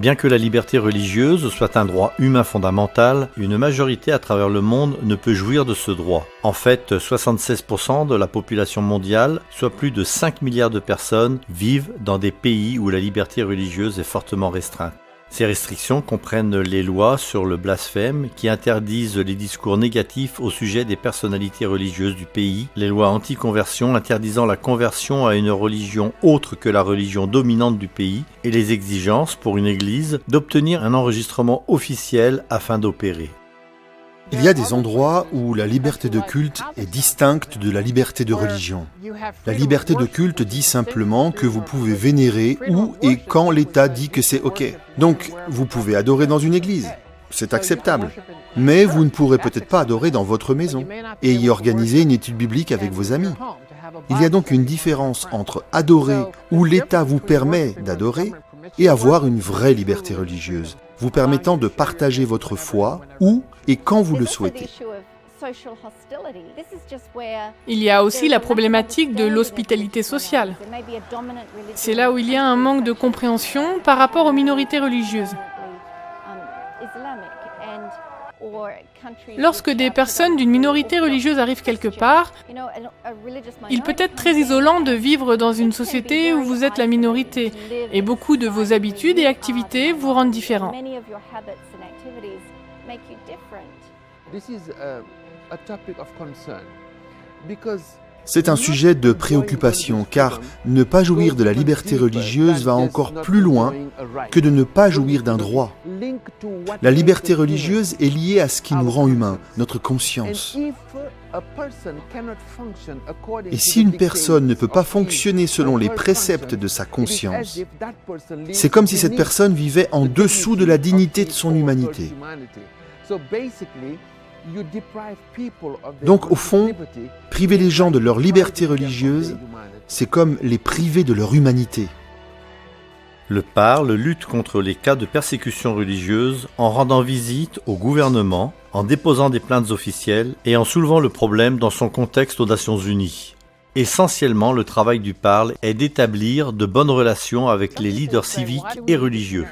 Bien que la liberté religieuse soit un droit humain fondamental, une majorité à travers le monde ne peut jouir de ce droit. En fait, 76% de la population mondiale, soit plus de 5 milliards de personnes, vivent dans des pays où la liberté religieuse est fortement restreinte. Ces restrictions comprennent les lois sur le blasphème qui interdisent les discours négatifs au sujet des personnalités religieuses du pays, les lois anti-conversion interdisant la conversion à une religion autre que la religion dominante du pays et les exigences pour une église d'obtenir un enregistrement officiel afin d'opérer. Il y a des endroits où la liberté de culte est distincte de la liberté de religion. La liberté de culte dit simplement que vous pouvez vénérer où et quand l'État dit que c'est OK. Donc, vous pouvez adorer dans une église, c'est acceptable. Mais vous ne pourrez peut-être pas adorer dans votre maison et y organiser une étude biblique avec vos amis. Il y a donc une différence entre adorer où l'État vous permet d'adorer et avoir une vraie liberté religieuse, vous permettant de partager votre foi où et quand vous le souhaitez. Il y a aussi la problématique de l'hospitalité sociale. C'est là où il y a un manque de compréhension par rapport aux minorités religieuses. Lorsque des personnes d'une minorité religieuse arrivent quelque part, il peut être très isolant de vivre dans une société où vous êtes la minorité et beaucoup de vos habitudes et activités vous rendent différents. C'est un sujet de préoccupation car ne pas jouir de la liberté religieuse va encore plus loin que de ne pas jouir d'un droit. La liberté religieuse est liée à ce qui nous rend humains, notre conscience. Et si une personne ne peut pas fonctionner selon les préceptes de sa conscience, c'est comme si cette personne vivait en dessous de la dignité de son humanité. Donc, au fond, priver les gens de leur liberté religieuse, c'est comme les priver de leur humanité. Le PARL lutte contre les cas de persécution religieuse en rendant visite au gouvernement, en déposant des plaintes officielles et en soulevant le problème dans son contexte aux Nations Unies. Essentiellement, le travail du PARL est d'établir de bonnes relations avec les leaders civiques et religieux.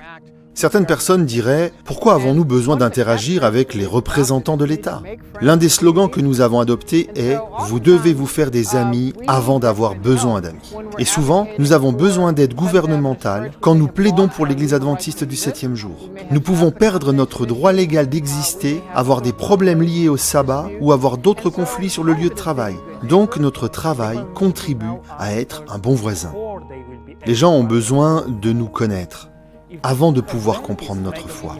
Certaines personnes diraient « Pourquoi avons-nous besoin d'interagir avec les représentants de l'État ?» L'un des slogans que nous avons adoptés est « Vous devez vous faire des amis avant d'avoir besoin d'amis ». Et souvent, nous avons besoin d'aide gouvernementale quand nous plaidons pour l'Église adventiste du 7e jour. Nous pouvons perdre notre droit légal d'exister, avoir des problèmes liés au sabbat ou avoir d'autres conflits sur le lieu de travail. Donc notre travail contribue à être un bon voisin. Les gens ont besoin de nous connaître avant de pouvoir comprendre notre foi.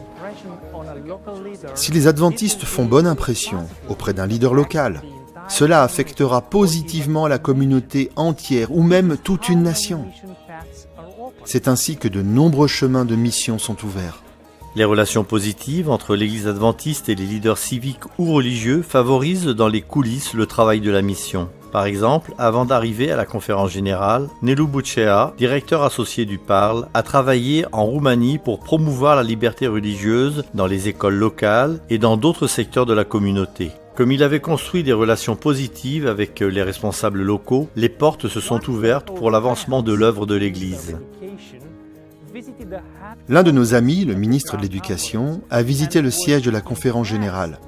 Si les adventistes font bonne impression auprès d'un leader local, cela affectera positivement la communauté entière ou même toute une nation. C'est ainsi que de nombreux chemins de mission sont ouverts. Les relations positives entre l'Église adventiste et les leaders civiques ou religieux favorisent dans les coulisses le travail de la mission. Par exemple, avant d'arriver à la conférence générale, Nelu Bucea, directeur associé du PARL, a travaillé en Roumanie pour promouvoir la liberté religieuse dans les écoles locales et dans d'autres secteurs de la communauté. Comme il avait construit des relations positives avec les responsables locaux, les portes se sont ouvertes pour l'avancement de l'œuvre de l'Église. L'un de nos amis, le ministre de l'Éducation, a visité le siège de la conférence générale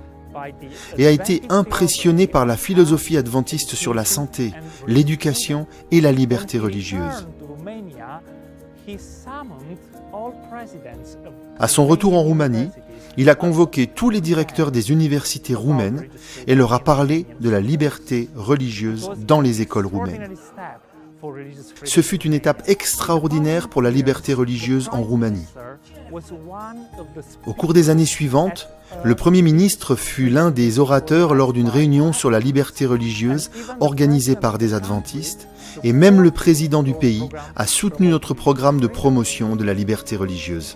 et a été impressionné par la philosophie adventiste sur la santé, l'éducation et la liberté religieuse. À son retour en Roumanie, il a convoqué tous les directeurs des universités roumaines et leur a parlé de la liberté religieuse dans les écoles roumaines. Ce fut une étape extraordinaire pour la liberté religieuse en Roumanie. Au cours des années suivantes, le Premier ministre fut l'un des orateurs lors d'une réunion sur la liberté religieuse organisée par des adventistes, et même le président du pays a soutenu notre programme de promotion de la liberté religieuse.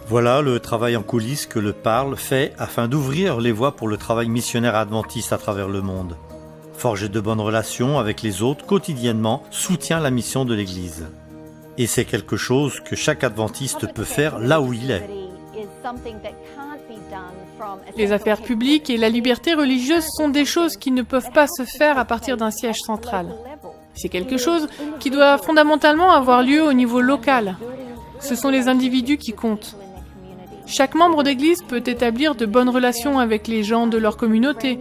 Voilà le travail en coulisses que le PARL fait afin d'ouvrir les voies pour le travail missionnaire adventiste à travers le monde. Forger de bonnes relations avec les autres quotidiennement soutient la mission de l'Église. Et c'est quelque chose que chaque adventiste peut faire là où il est. Les affaires publiques et la liberté religieuse sont des choses qui ne peuvent pas se faire à partir d'un siège central. C'est quelque chose qui doit fondamentalement avoir lieu au niveau local. ce sont les individus qui comptent. Chaque membre d'église peut établir de bonnes relations avec les gens de leur communauté,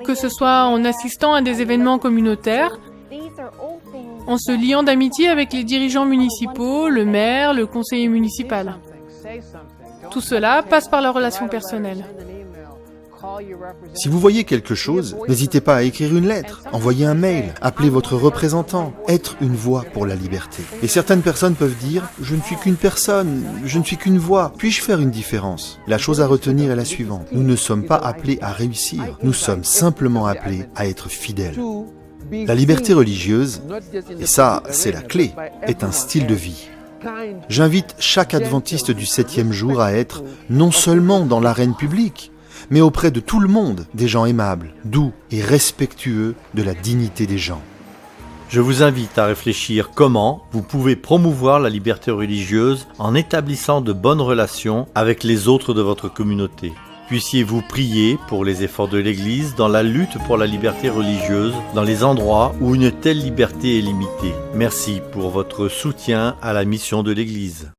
que ce soit en assistant à des événements communautaires, en se liant d'amitié avec les dirigeants municipaux, le maire, le conseiller municipal. Tout cela passe par la relation personnelle. Si vous voyez quelque chose, n'hésitez pas à écrire une lettre, envoyer un mail, appeler votre représentant, être une voix pour la liberté. Et certaines personnes peuvent dire « Je ne suis qu'une personne, je ne suis qu'une voix, puis-je faire une différence ?» La chose à retenir est la suivante. Nous ne sommes pas appelés à réussir, nous sommes simplement appelés à être fidèles. La liberté religieuse, et ça c'est la clé, est un style de vie. J'invite chaque adventiste du 7e jour à être non seulement dans l'arène publique, mais auprès de tout le monde, des gens aimables, doux et respectueux de la dignité des gens. Je vous invite à réfléchir comment vous pouvez promouvoir la liberté religieuse en établissant de bonnes relations avec les autres de votre communauté. Puissiez-vous prier pour les efforts de l'Église dans la lutte pour la liberté religieuse dans les endroits où une telle liberté est limitée. Merci pour votre soutien à la mission de l'Église.